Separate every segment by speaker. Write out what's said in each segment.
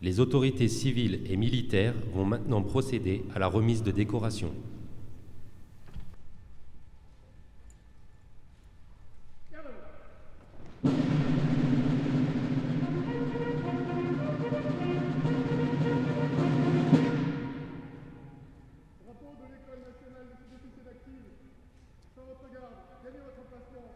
Speaker 1: Les autorités civiles et militaires vont maintenant procéder à la remise de décorations.
Speaker 2: Drapeau de l'École nationale des sous-officiers d'active, sans votre garde, gagnez votre emplacement.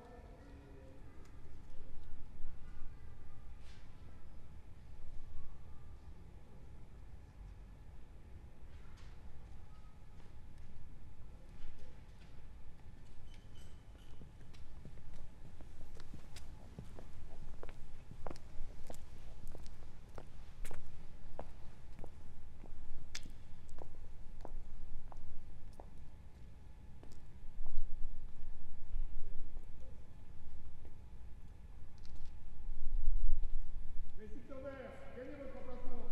Speaker 2: Récipiendaire, gagnez votre emplacement.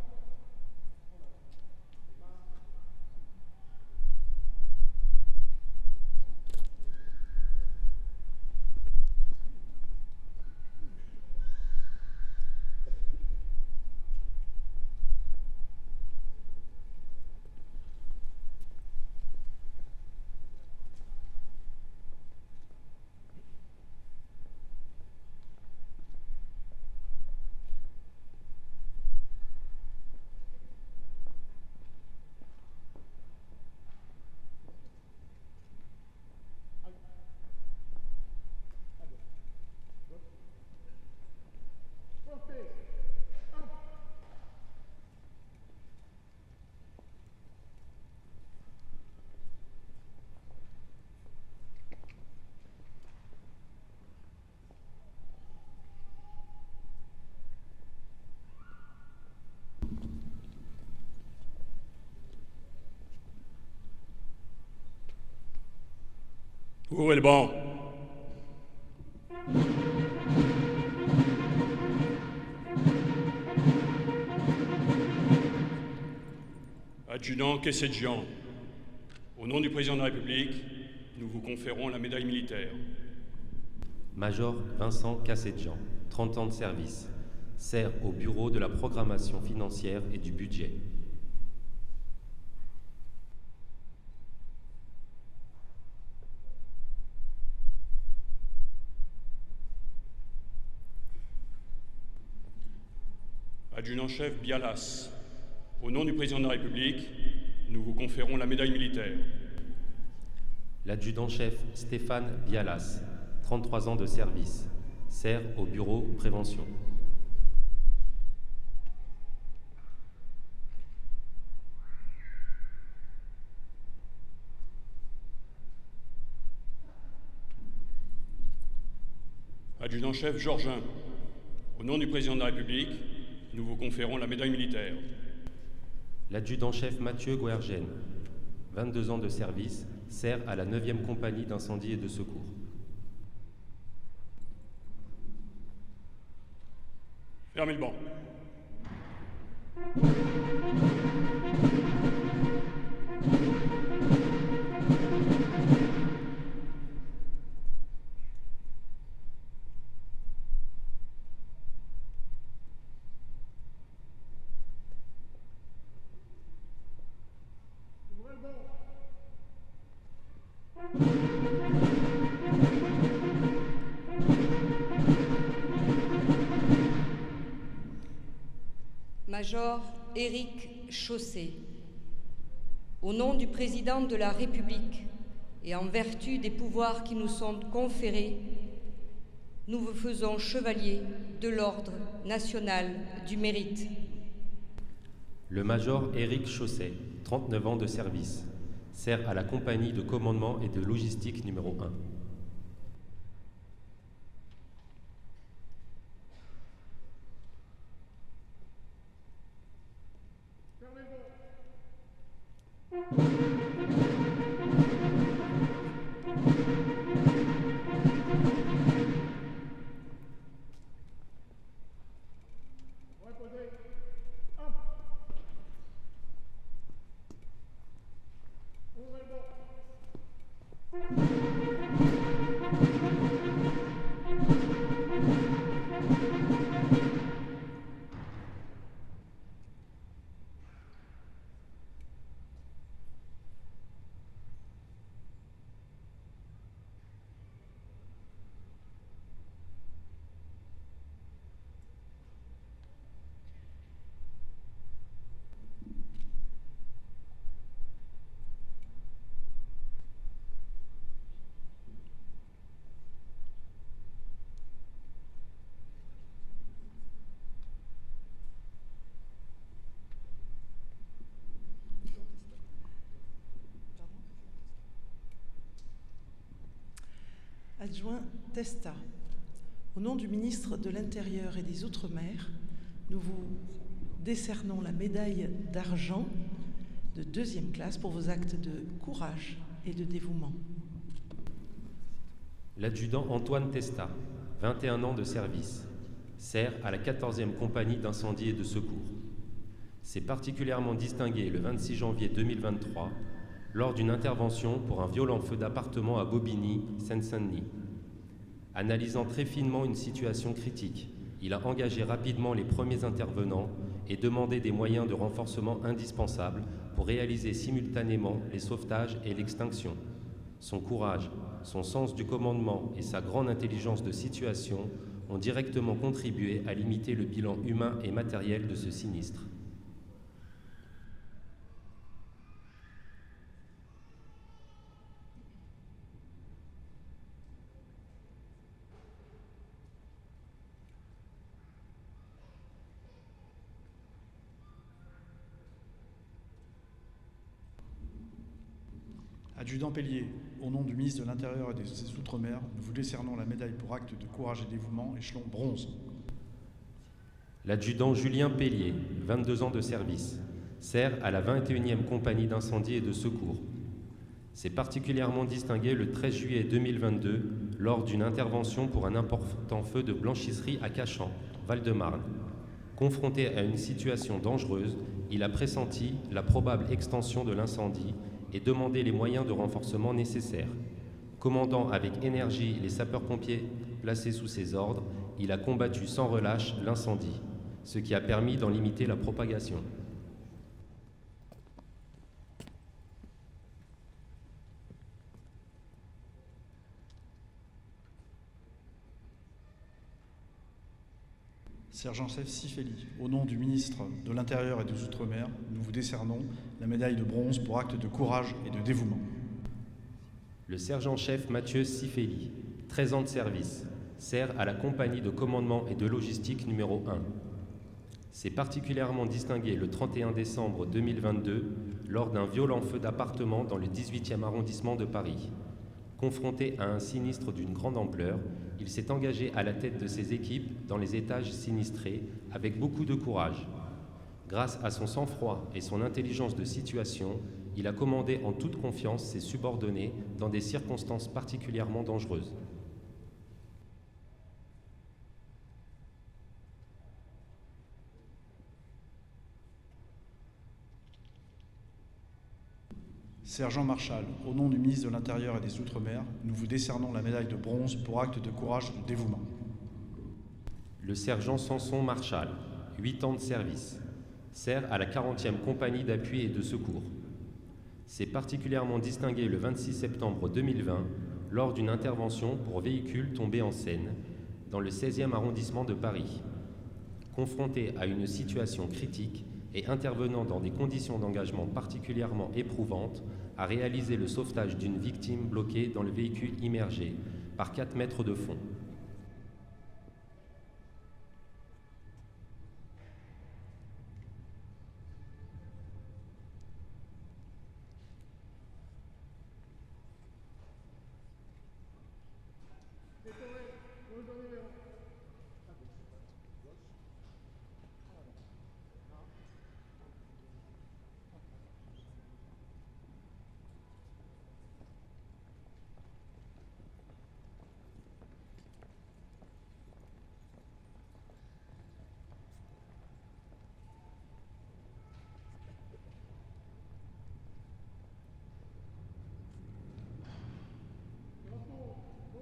Speaker 2: Portez.
Speaker 3: Ouvrez le banc. Adjudant Kessedjian, au nom du président de la République, nous vous conférons la médaille militaire.
Speaker 1: Major Vincent Kassedjian, 30 ans de service, sert au bureau de la programmation financière et du budget.
Speaker 3: Adjudant-chef Bialas, au nom du président de la République, nous vous conférons la médaille militaire.
Speaker 1: L'adjudant-chef Stéphane Bialas, 33 ans de service, sert au bureau prévention.
Speaker 3: Adjudant-chef Georgin, au nom du président de la République, nous vous conférons la médaille militaire.
Speaker 1: L'adjudant-chef Mathieu Guergen, 22 ans de service, sert à la 9e compagnie d'incendie et de secours.
Speaker 3: Fermez le banc.
Speaker 2: Ouvrez le banc.
Speaker 4: Major Éric Chaussé, au nom du président de la République et en vertu des pouvoirs qui nous sont conférés, nous vous faisons chevalier de l'Ordre national du mérite.
Speaker 1: Le major Éric Chausset, 39 ans de service, sert à la compagnie de commandement et de logistique numéro 1.
Speaker 2: Fermez le banc. Reposez. Hop. Ouvrez le banc.
Speaker 5: Adjoint Testa. Au nom du ministre de l'Intérieur et des Outre-mer, nous vous décernons la médaille d'argent de 2e classe pour vos actes de courage et de dévouement.
Speaker 1: L'adjudant Antoine Testa, 21 ans de service, sert à la 14e compagnie d'incendie et de secours. S'est particulièrement distingué le 26 janvier 2023 lors d'une intervention pour un violent feu d'appartement à Bobigny, Seine-Saint-Denis. Analysant très finement une situation critique, il a engagé rapidement les premiers intervenants et demandé des moyens de renforcement indispensables pour réaliser simultanément les sauvetages et l'extinction. Son courage, son sens du commandement et sa grande intelligence de situation ont directement contribué à limiter le bilan humain et matériel de ce sinistre.
Speaker 6: Adjudant Pellier, au nom du ministre de l'Intérieur et des Outre-mer, nous vous décernons la médaille pour acte de courage et dévouement, échelon bronze.
Speaker 1: L'adjudant Julien Pellier, 22 ans de service, sert à la 21e compagnie d'incendie et de secours. S'est particulièrement distingué le 13 juillet 2022 lors d'une intervention pour un important feu de blanchisserie à Cachan, Val-de-Marne. Confronté à une situation dangereuse, il a pressenti la probable extension de l'incendie et demandé les moyens de renforcement nécessaires. Commandant avec énergie les sapeurs-pompiers placés sous ses ordres, il a combattu sans relâche l'incendie, ce qui a permis d'en limiter la propagation.
Speaker 6: Sergent-chef Sifeli, au nom du ministre de l'Intérieur et des Outre-mer, nous vous décernons la médaille de bronze pour acte de courage et de dévouement.
Speaker 1: Le sergent-chef Mathieu Sifeli, 13 ans de service, sert à la compagnie de commandement et de logistique numéro 1. S'est particulièrement distingué le 31 décembre 2022 lors d'un violent feu d'appartement dans le 18e arrondissement de Paris. Confronté à un sinistre d'une grande ampleur, il s'est engagé à la tête de ses équipes dans les étages sinistrés avec beaucoup de courage. Grâce à son sang-froid et son intelligence de situation, il a commandé en toute confiance ses subordonnés dans des circonstances particulièrement dangereuses.
Speaker 6: Sergent Marchal, au nom du ministre de l'Intérieur et des Outre-mer, nous vous décernons la médaille de bronze pour acte de courage et de dévouement.
Speaker 1: Le sergent Samson Marchal, 8 ans de service, sert à la 40e compagnie d'appui et de secours. S'est particulièrement distingué le 26 septembre 2020 lors d'une intervention pour véhicules tombés en Seine, dans le 16e arrondissement de Paris. Confronté à une situation critique et intervenant dans des conditions d'engagement particulièrement éprouvantes, a réalisé le sauvetage d'une victime bloquée dans le véhicule immergé par 4 mètres de fond.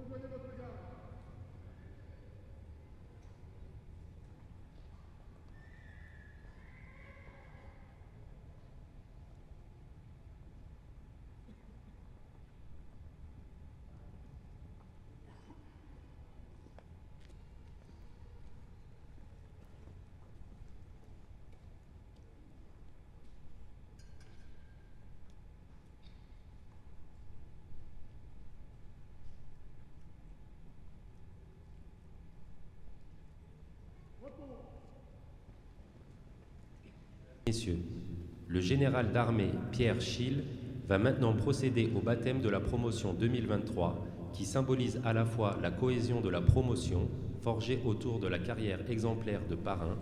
Speaker 2: Rejoignez votre garde.
Speaker 1: Messieurs, le général d'armée Pierre Schill va maintenant procéder au baptême de la promotion 2023 qui symbolise à la fois la cohésion de la promotion, forgée autour de la carrière exemplaire de parrain,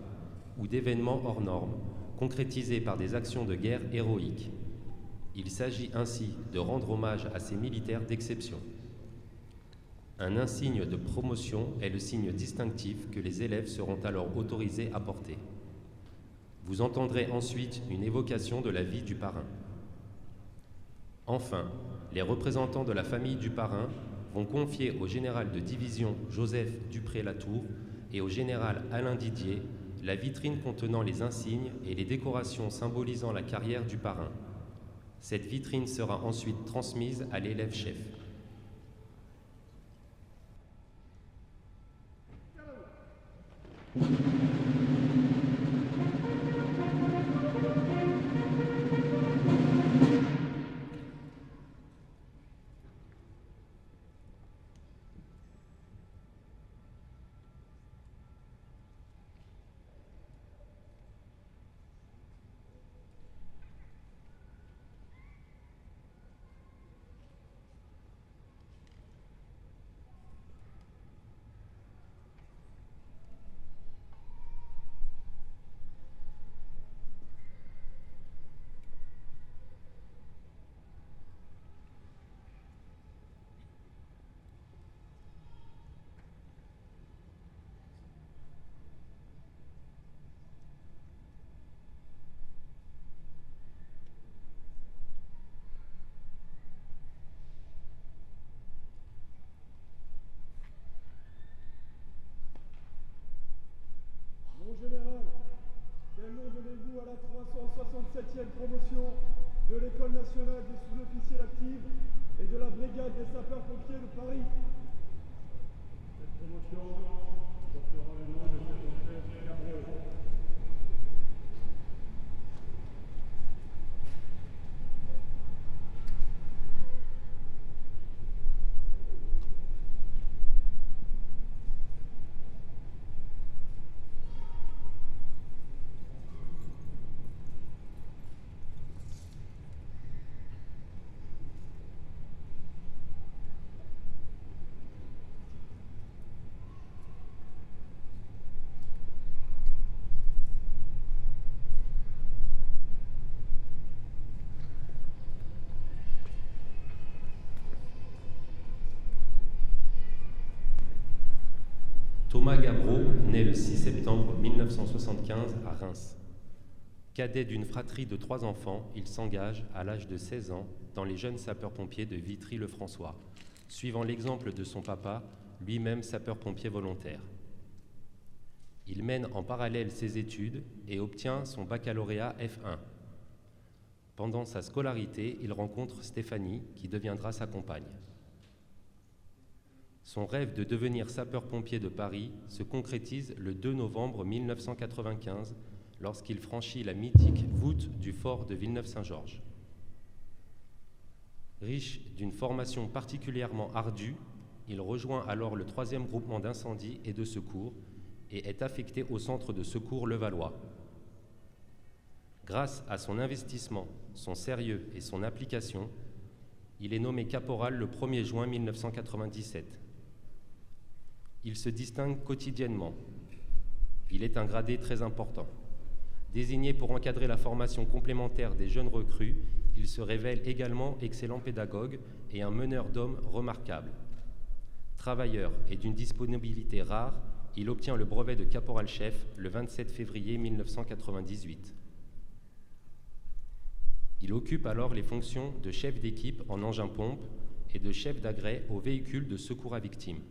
Speaker 1: ou d'événements hors normes, concrétisés par des actions de guerre héroïques. Il s'agit ainsi de rendre hommage à ces militaires d'exception. Un insigne de promotion est le signe distinctif que les élèves seront alors autorisés à porter. Vous entendrez ensuite une évocation de la vie du parrain. Enfin, les représentants de la famille du parrain vont confier au général de division Joseph Dupré-Latour et au général Alain Didier la vitrine contenant les insignes et les décorations symbolisant la carrière du parrain. Cette vitrine sera ensuite transmise à l'élève-chef.
Speaker 2: Mon général, quel nom donnez-vous à la 367e promotion de l'École nationale des sous-officiers actifs et de la Brigade des sapeurs-pompiers de Paris? Cette promotion portera le nom de chef Gabriel.
Speaker 1: Thomas Gabreau naît le 6 septembre 1975 à Reims. Cadet d'une fratrie de 3 enfants, il s'engage à l'âge de 16 ans dans les jeunes sapeurs-pompiers de Vitry-le-François, suivant l'exemple de son papa, lui-même sapeur-pompier volontaire. Il mène en parallèle ses études et obtient son baccalauréat F1. Pendant sa scolarité, il rencontre Stéphanie, qui deviendra sa compagne. Son rêve de devenir sapeur-pompier de Paris se concrétise le 2 novembre 1995 lorsqu'il franchit la mythique voûte du fort de Villeneuve-Saint-Georges. Riche d'une formation particulièrement ardue, il rejoint alors le 3e groupement d'incendie et de secours et est affecté au centre de secours Levallois. Grâce à son investissement, son sérieux et son application, il est nommé caporal le 1er juin 1997. Il se distingue quotidiennement. Il est un gradé très important. Désigné pour encadrer la formation complémentaire des jeunes recrues, il se révèle également excellent pédagogue et un meneur d'hommes remarquable. Travailleur et d'une disponibilité rare, il obtient le brevet de caporal-chef le 27 février 1998. Il occupe alors les fonctions de chef d'équipe en engin-pompe et de chef d'agrès au véhicule de secours à victimes.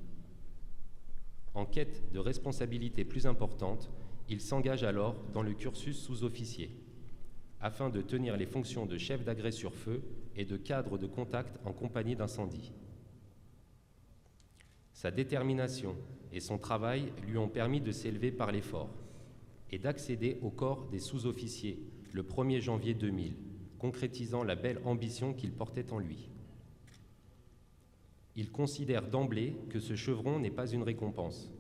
Speaker 1: En quête de responsabilités plus importantes, il s'engage alors dans le cursus sous-officier, afin de tenir les fonctions de chef d'agrès sur feu et de cadre de contact en compagnie d'incendie. Sa détermination et son travail lui ont permis de s'élever par l'effort et d'accéder au corps des sous-officiers le 1er janvier 2000, concrétisant la belle ambition qu'il portait en lui. Il considère d'emblée que ce chevron n'est pas une récompense.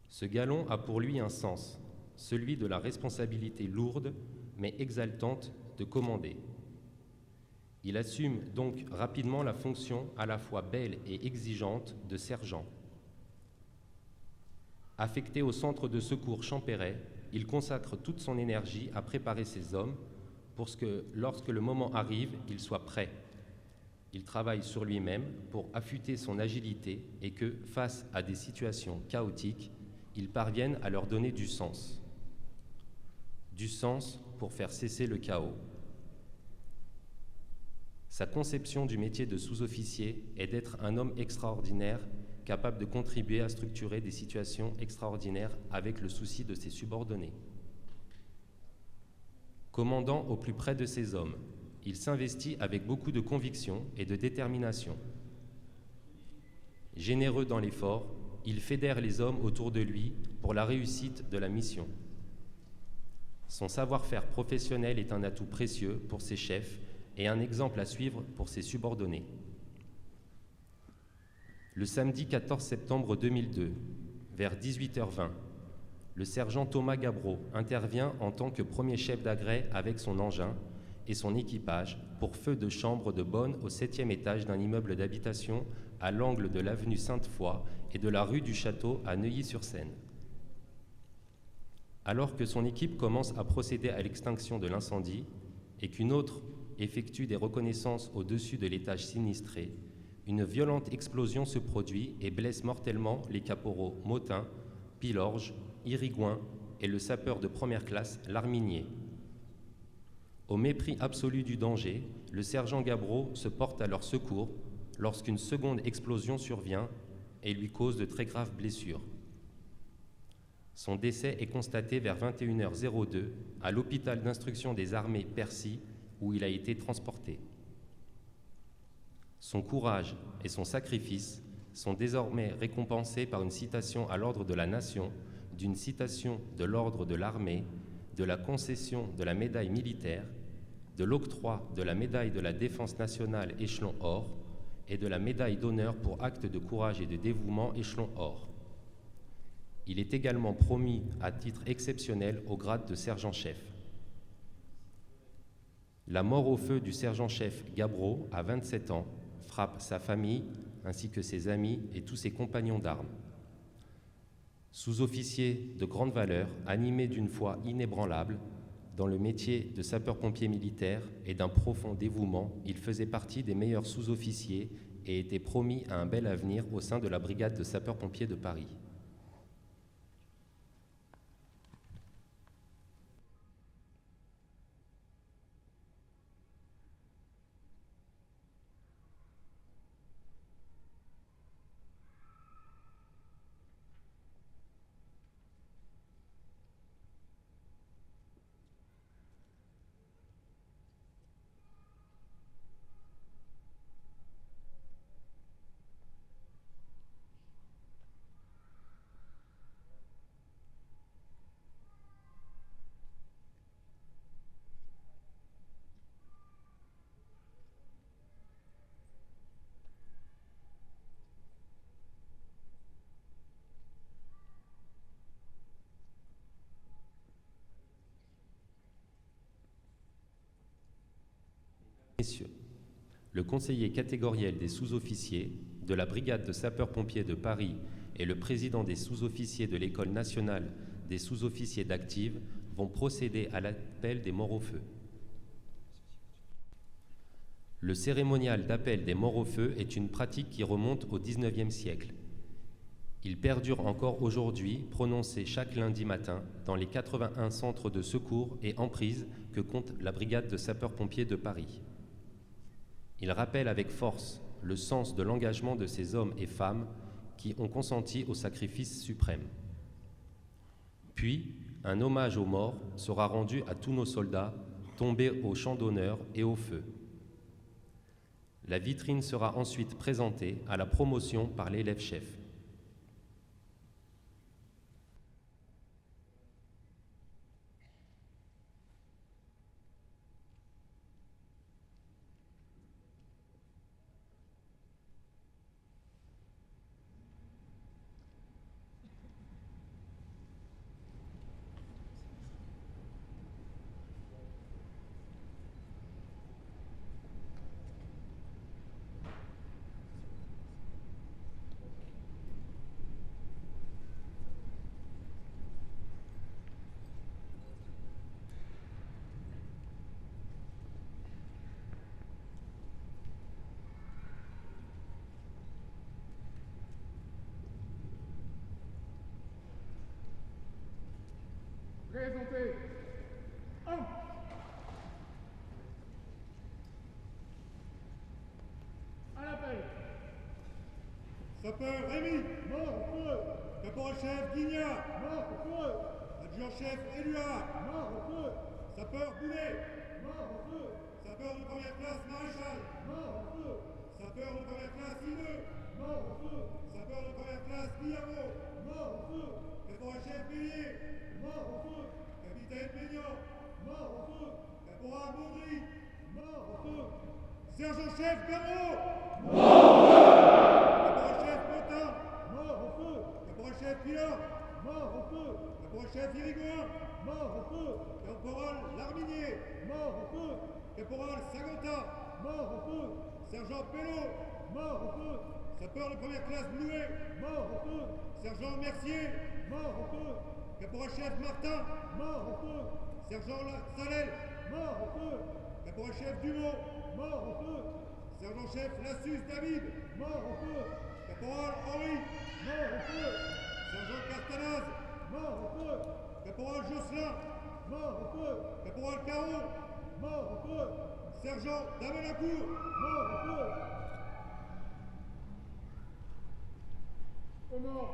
Speaker 1: Ce galon a pour lui un sens, celui de la responsabilité lourde mais exaltante de commander. Il assume donc rapidement la fonction à la fois belle et exigeante de sergent. Affecté au centre de secours Champéret, il consacre toute son énergie à préparer ses hommes pour que, lorsque le moment arrive, ils soient prêts. Il travaille sur lui-même pour affûter son agilité et que, face à des situations chaotiques, il parvienne à leur donner du sens. Du sens pour faire cesser le chaos. Sa conception du métier de sous-officier est d'être un homme extraordinaire, capable de contribuer à structurer des situations extraordinaires avec le souci de ses subordonnés. Commandant au plus près de ses hommes, il s'investit avec beaucoup de conviction et de détermination. Généreux dans l'effort, il fédère les hommes autour de lui pour la réussite de la mission. Son savoir-faire professionnel est un atout précieux pour ses chefs et un exemple à suivre pour ses subordonnés. Le samedi 14 septembre 2002, vers 18h20, le sergent Thomas Gabreau intervient en tant que premier chef d'agrès avec son engin et son équipage pour feu de chambre de bonne au 7e étage d'un immeuble d'habitation à l'angle de l'avenue Sainte-Foy et de la rue du Château à Neuilly-sur-Seine. Alors que son équipe commence à procéder à l'extinction de l'incendie et qu'une autre effectue des reconnaissances au-dessus de l'étage sinistré, une violente explosion se produit et blesse mortellement les caporaux Motin, Pilorge, Irigoyen et le sapeur de première classe Larminier. Au mépris absolu du danger, le sergent Gabreau se porte à leur secours lorsqu'une seconde explosion survient et lui cause de très graves blessures. Son décès est constaté vers 21h02 à l'hôpital d'instruction des armées Percy, où il a été transporté. Son courage et son sacrifice sont désormais récompensés par une citation à l'ordre de la Nation, d'une citation de l'ordre de l'armée, de la concession de la médaille militaire, de l'octroi de la médaille de la défense nationale échelon or et de la médaille d'honneur pour acte de courage et de dévouement échelon or. Il est également promu à titre exceptionnel au grade de sergent-chef. La mort au feu du sergent-chef Gabreau, à 27 ans, frappe sa famille ainsi que ses amis et tous ses compagnons d'armes. Sous-officier de grande valeur, animé d'une foi inébranlable dans le métier de sapeur-pompier militaire et d'un profond dévouement, il faisait partie des meilleurs sous-officiers et était promis à un bel avenir au sein de la brigade de sapeurs-pompiers de Paris. Messieurs, le conseiller catégoriel des sous-officiers de la brigade de sapeurs-pompiers de Paris et le président des sous-officiers de l'École nationale des sous-officiers d'active vont procéder à l'appel des morts au feu. Le cérémonial d'appel des morts au feu est une pratique qui remonte au XIXe siècle. Il perdure encore aujourd'hui, prononcé chaque lundi matin dans les 81 centres de secours et emprises que compte la brigade de sapeurs-pompiers de Paris. Il rappelle avec force le sens de l'engagement de ces hommes et femmes qui ont consenti au sacrifice suprême. Puis, un hommage aux morts sera rendu à tous nos soldats tombés au champ d'honneur et au feu. La vitrine sera ensuite présentée à la promotion par l'élève-chef.
Speaker 2: Présentez. 1. À l'appel.
Speaker 7: Sapeur Rémy,
Speaker 2: Mort au feu.
Speaker 7: caporal-chef Guignard,
Speaker 2: Mort au feu.
Speaker 7: adjudant-chef Éluard,
Speaker 2: Mort au feu.
Speaker 7: sapeur Boulet,
Speaker 2: Mort au feu.
Speaker 7: sapeur de première classe Maréchal,
Speaker 2: Mort au feu.
Speaker 7: sapeur de première classe Hideux,
Speaker 2: Mort au feu.
Speaker 7: sapeur de première classe Guillermo,
Speaker 2: Mort au feu.
Speaker 7: caporal-chef Bélier,
Speaker 2: Mort au feu.
Speaker 7: capitaine Maignan,
Speaker 2: Mort au feu.
Speaker 7: caporal Baudry,
Speaker 2: Mort au feu.
Speaker 7: sergent-chef Gamot, caporal-chef Potin,
Speaker 2: Mort au feu.
Speaker 7: caporal-chef Pilor,
Speaker 2: Mort au feu.
Speaker 7: caporal-chef Irigoyen,
Speaker 2: Mort au feu.
Speaker 7: caporal Larminier,
Speaker 2: Mort au feu.
Speaker 7: caporal Sagota,
Speaker 2: Mort au feu.
Speaker 7: sergent Pelot,
Speaker 2: Mort au feu.
Speaker 7: sapeur de première classe Blouet,
Speaker 2: Mort au feu.
Speaker 7: sergent Mercier,
Speaker 2: Mort au feu.
Speaker 7: caporal-chef Martin,
Speaker 2: Mort au feu.
Speaker 7: sergent Salel,
Speaker 2: Mort au feu.
Speaker 7: caporal-chef Dumont,
Speaker 2: Mort au feu.
Speaker 7: sergent-chef Lassus David,
Speaker 2: Mort au feu.
Speaker 7: caporal Henri,
Speaker 2: Mort au feu.
Speaker 7: sergent Castanaz,
Speaker 2: Mort au feu.
Speaker 7: caporal Josselin,
Speaker 2: Mort au feu.
Speaker 7: caporal Caron,
Speaker 2: Mort au feu.
Speaker 7: sergent Damenacourt,
Speaker 2: Mort au feu. Au mort.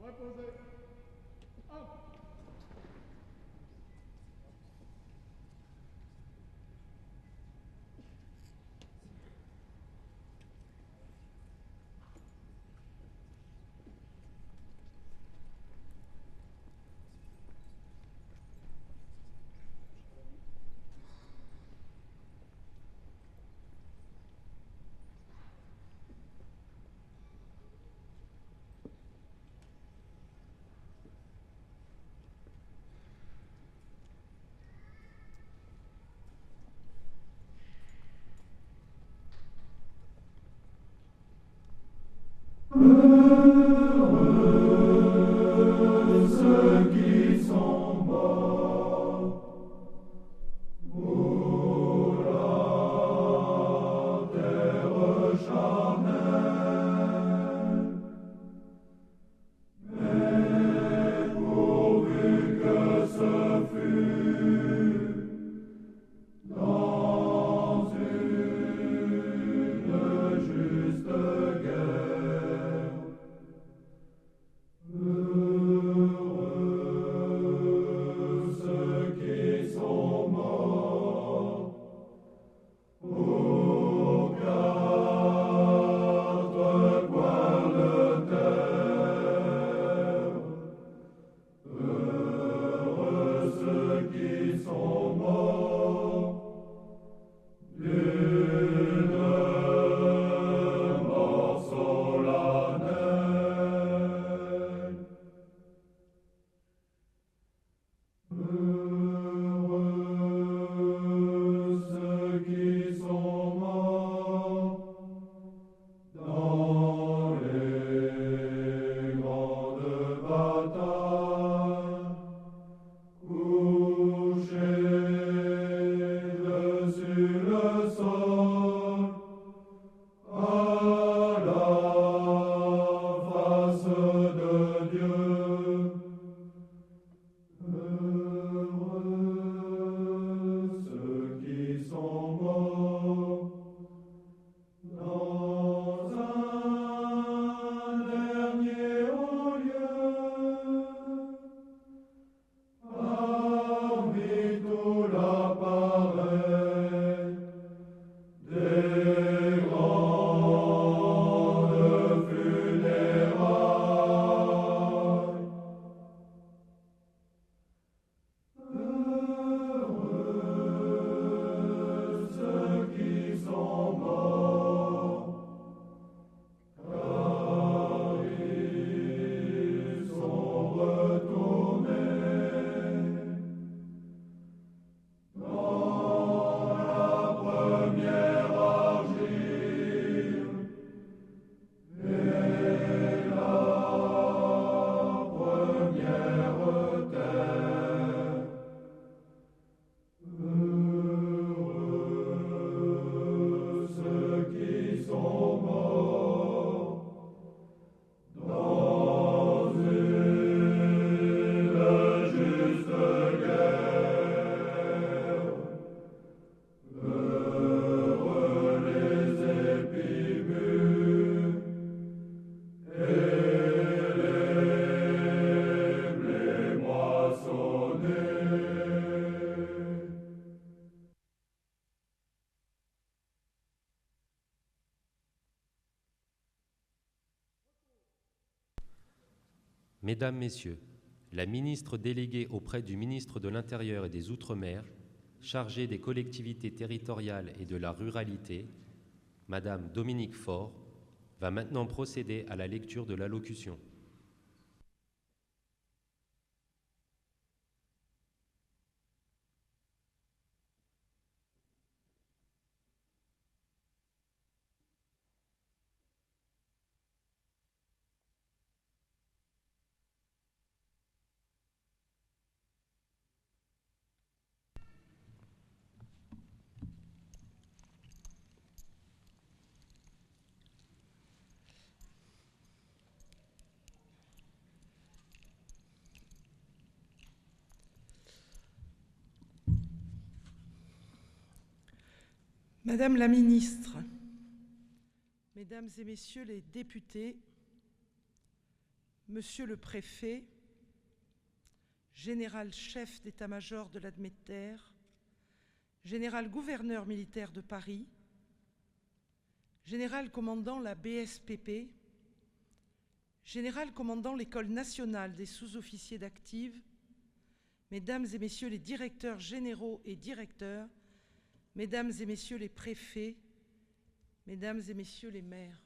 Speaker 2: Reposez. 1.
Speaker 8: Ceux qui sont morts pour la terre charnelle, mais pourvu que ce fût dans une sont morts, car ils sont retournés dans la première argile et la première terre. Heureux ceux qui sont morts dans une juste guerre. Heureux les épimures et les blés moissonnés.
Speaker 1: Mesdames, Messieurs, la ministre déléguée auprès du ministre de l'Intérieur et des Outre-mer, chargée des collectivités territoriales et de la ruralité, Madame Dominique Faure, va maintenant procéder à la lecture de l'allocution.
Speaker 5: Madame la ministre, Mesdames et Messieurs les députés, Monsieur le préfet, général-chef d'état-major de l'armée de terre, général-gouverneur militaire de Paris, général-commandant la BSPP, général-commandant l'École nationale des sous-officiers d'active, Mesdames et Messieurs les directeurs généraux et directeurs, Mesdames et Messieurs les préfets, Mesdames et Messieurs les maires,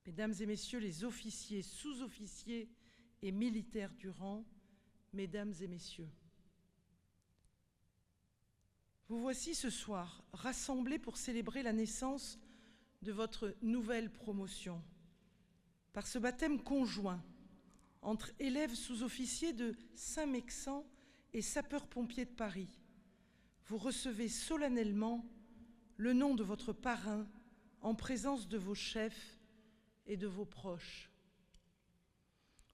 Speaker 5: Mesdames et Messieurs les officiers, sous-officiers et militaires du rang, Mesdames et Messieurs. Vous voici ce soir rassemblés pour célébrer la naissance de votre nouvelle promotion par ce baptême conjoint entre élèves sous-officiers de Saint-Mexan et sapeurs-pompiers de Paris. Vous recevez solennellement le nom de votre parrain en présence de vos chefs et de vos proches.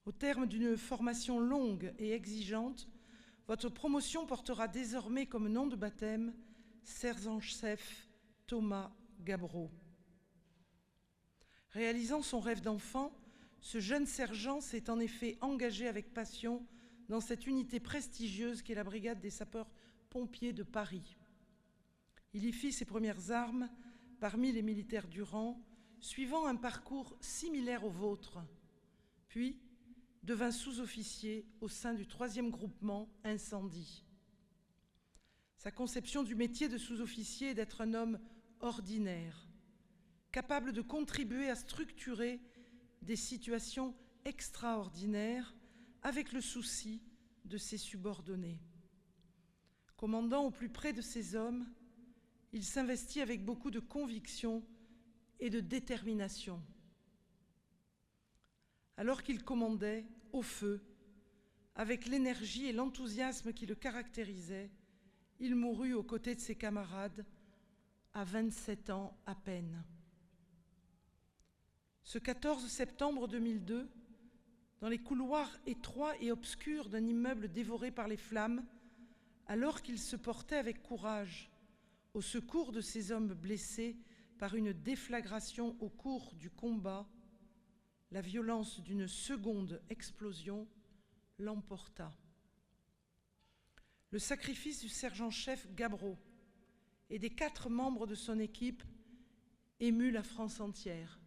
Speaker 5: Au terme d'une formation longue et exigeante, votre promotion portera désormais comme nom de baptême sergent-chef Thomas Gabreau. Réalisant son rêve d'enfant, ce jeune sergent s'est en effet engagé avec passion dans cette unité prestigieuse qu'est la brigade des sapeurs-pompiers de Paris. Il y fit ses premières armes parmi les militaires du rang, suivant un parcours similaire au vôtre, puis devint sous-officier au sein du 3e groupement incendie. Sa conception du métier de sous-officier est d'être un homme ordinaire, capable de contribuer à structurer des situations extraordinaires avec le souci de ses subordonnés. Commandant au plus près de ses hommes, il s'investit avec beaucoup de conviction et de détermination. Alors qu'il commandait au feu, avec l'énergie et l'enthousiasme qui le caractérisaient, il mourut aux côtés de ses camarades à 27 ans à peine. Ce 14 septembre 2002, dans les couloirs étroits et obscurs d'un immeuble dévoré par les flammes, alors qu'il se portait avec courage au secours de ces hommes blessés par une déflagration au cours du combat, la violence d'une seconde explosion l'emporta. Le sacrifice du sergent-chef Gabreau et des 4 membres de son équipe émut la France entière.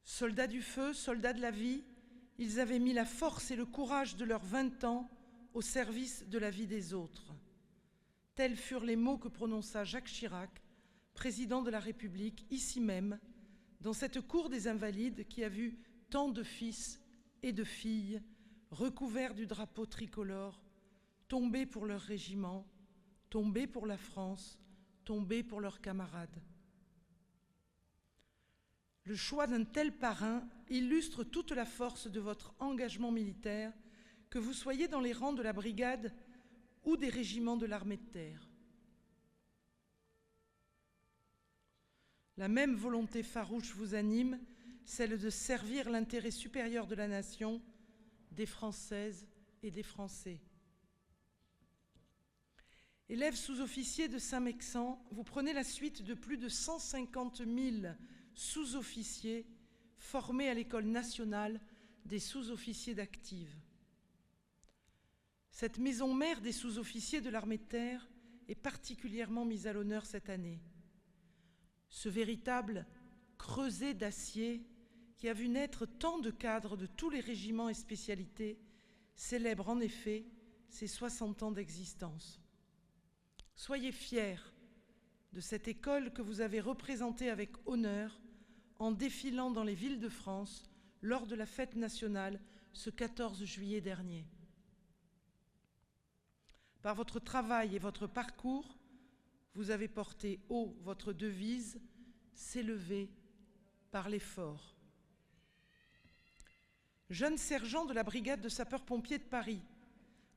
Speaker 5: Soldats du feu, soldats de la vie, ils avaient mis la force et le courage de leurs 20 ans au service de la vie des autres. Tels furent les mots que prononça Jacques Chirac, président de la République, ici même, dans cette cour des Invalides qui a vu tant de fils et de filles recouverts du drapeau tricolore, tomber pour leur régiment, tomber pour la France, tomber pour leurs camarades. Le choix d'un tel parrain illustre toute la force de votre engagement militaire, que vous soyez dans les rangs de la brigade ou des régiments de l'armée de terre. La même volonté farouche vous anime, celle de servir l'intérêt supérieur de la nation, des Françaises et des Français. Élève sous-officier de Saint-Mexan, vous prenez la suite de plus de 150 000 sous-officiers formés à l'École nationale des sous-officiers d'active. Cette maison mère des sous-officiers de l'armée de terre est particulièrement mise à l'honneur cette année. Ce véritable creuset d'acier qui a vu naître tant de cadres de tous les régiments et spécialités célèbre en effet ses 60 ans d'existence. Soyez fiers de cette école que vous avez représentée avec honneur en défilant dans les villes de France lors de la fête nationale ce 14 juillet dernier. Par votre travail et votre parcours, vous avez porté haut votre devise « S'élever par l'effort ». Jeunes sergents de la brigade de sapeurs-pompiers de Paris,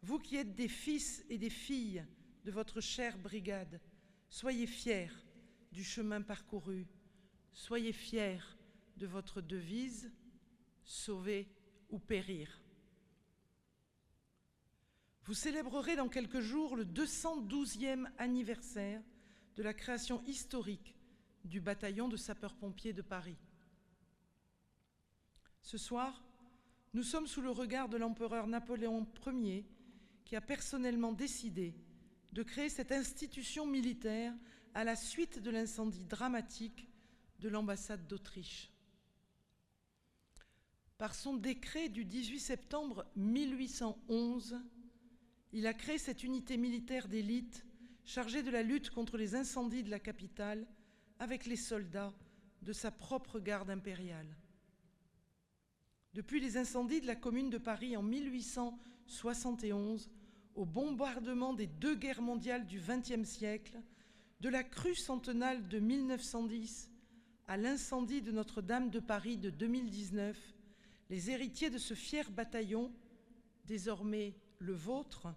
Speaker 5: vous qui êtes des fils et des filles de votre chère brigade, soyez fiers du chemin parcouru, soyez fiers de votre devise « Sauver ou périr ». Vous célébrerez dans quelques jours le 212e anniversaire de la création historique du bataillon de sapeurs-pompiers de Paris. Ce soir, nous sommes sous le regard de l'empereur Napoléon Ier qui a personnellement décidé de créer cette institution militaire à la suite de l'incendie dramatique de l'ambassade d'Autriche. Par son décret du 18 septembre 1811, il a créé cette unité militaire d'élite chargée de la lutte contre les incendies de la capitale avec les soldats de sa propre garde impériale. Depuis les incendies de la Commune de Paris en 1871, au bombardement des 2 guerres mondiales du XXe siècle, de la crue centenale de 1910 à l'incendie de Notre-Dame de Paris de 2019, les héritiers de ce fier bataillon, désormais le vôtre,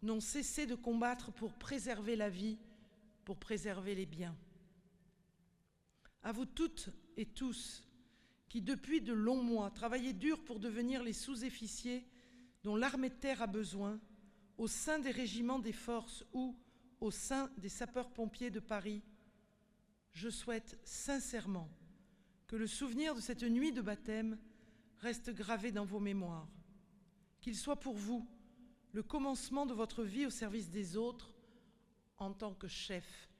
Speaker 5: n'ont cessé de combattre pour préserver la vie, pour préserver les biens. À vous toutes et tous qui, depuis de longs mois, travaillez dur pour devenir les sous-officiers dont l'armée de terre a besoin, au sein des régiments des forces ou au sein des sapeurs-pompiers de Paris, je souhaite sincèrement que le souvenir de cette nuit de baptême reste gravé dans vos mémoires, qu'il soit pour vous le commencement de votre vie au service des autres en tant que chef.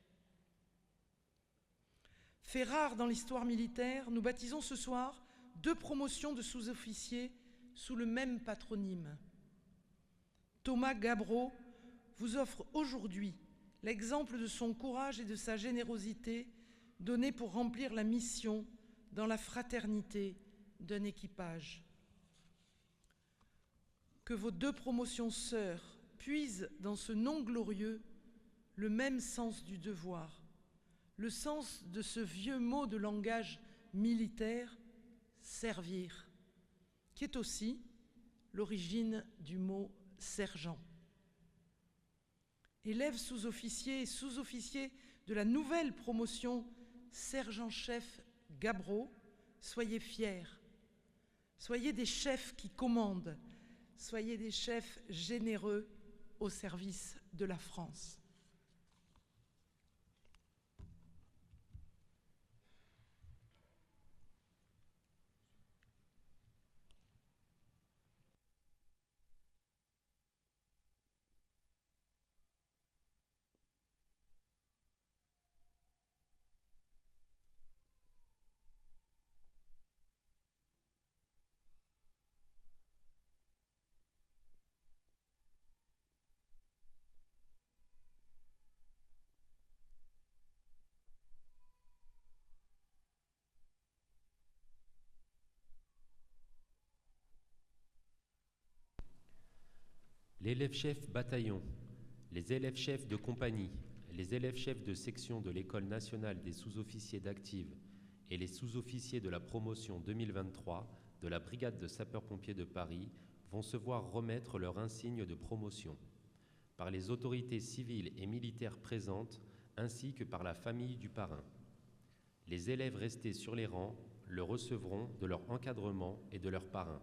Speaker 5: Fait rare dans l'histoire militaire, nous baptisons ce soir 2 promotions de sous-officiers sous le même patronyme. Thomas Gabraud vous offre aujourd'hui l'exemple de son courage et de sa générosité donnés pour remplir la mission dans la fraternité d'un équipage. Que vos 2 promotions sœurs puisent dans ce nom glorieux le même sens du devoir, le sens de ce vieux mot de langage militaire, servir, qui est aussi l'origine du mot sergent. Élèves sous-officiers et sous-officiers de la nouvelle promotion sergent-chef Gabraud, soyez fiers, soyez des chefs qui commandent, soyez des chefs généreux au service de la France.
Speaker 1: L'élève-chef bataillon, les élèves-chefs de compagnie, les élèves-chefs de section de l'École nationale des sous-officiers d'active et les sous-officiers de la promotion 2023 de la Brigade de sapeurs-pompiers de Paris vont se voir remettre leur insigne de promotion par les autorités civiles et militaires présentes ainsi que par la famille du parrain. Les élèves restés sur les rangs le recevront de leur encadrement et de leur parrain.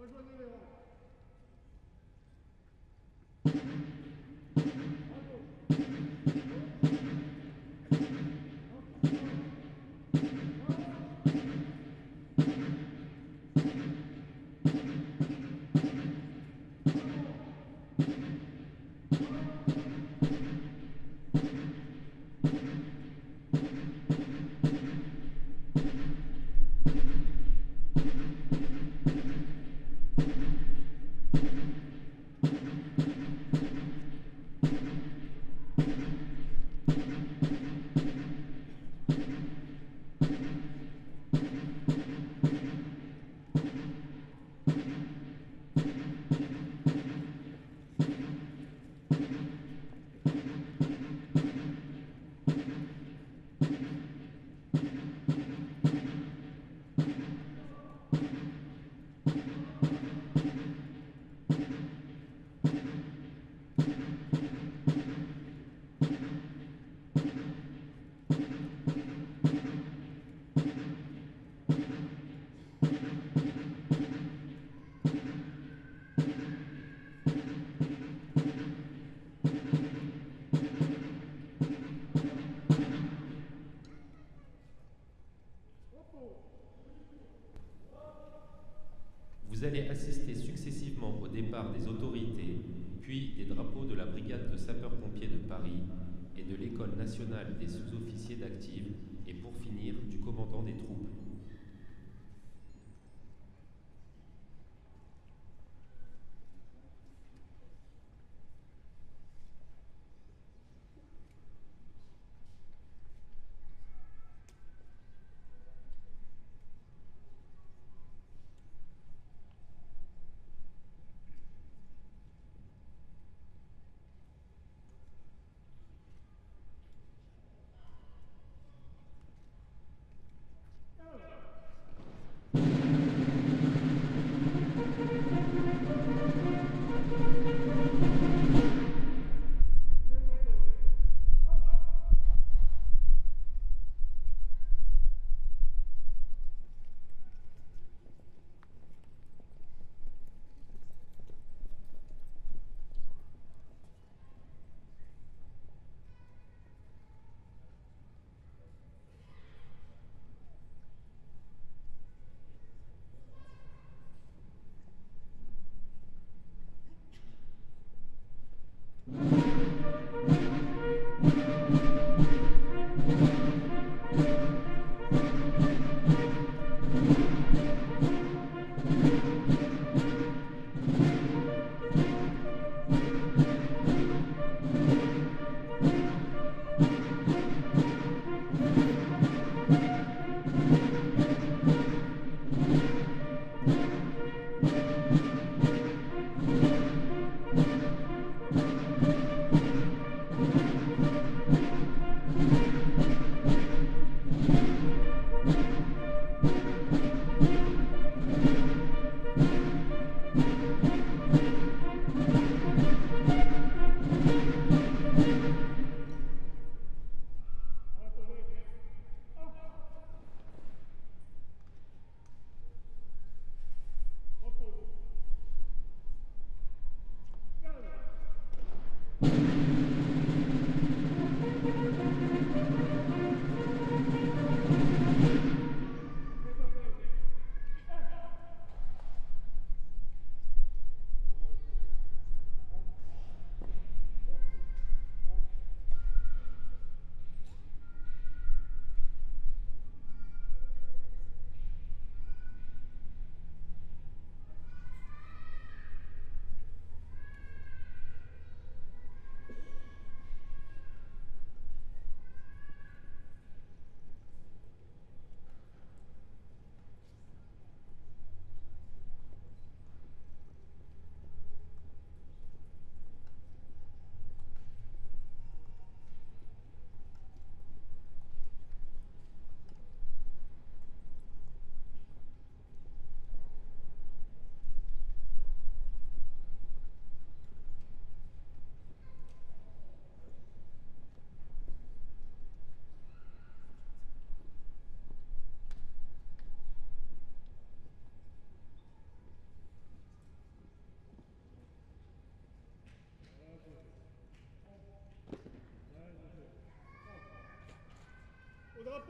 Speaker 2: Rejoignez les rangs.
Speaker 1: Vous allez assister successivement au départ des autorités, puis des drapeaux de la brigade de sapeurs-pompiers de Paris et de l'École nationale des sous-officiers d'active, et pour finir, du commandant des troupes.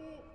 Speaker 2: drapeau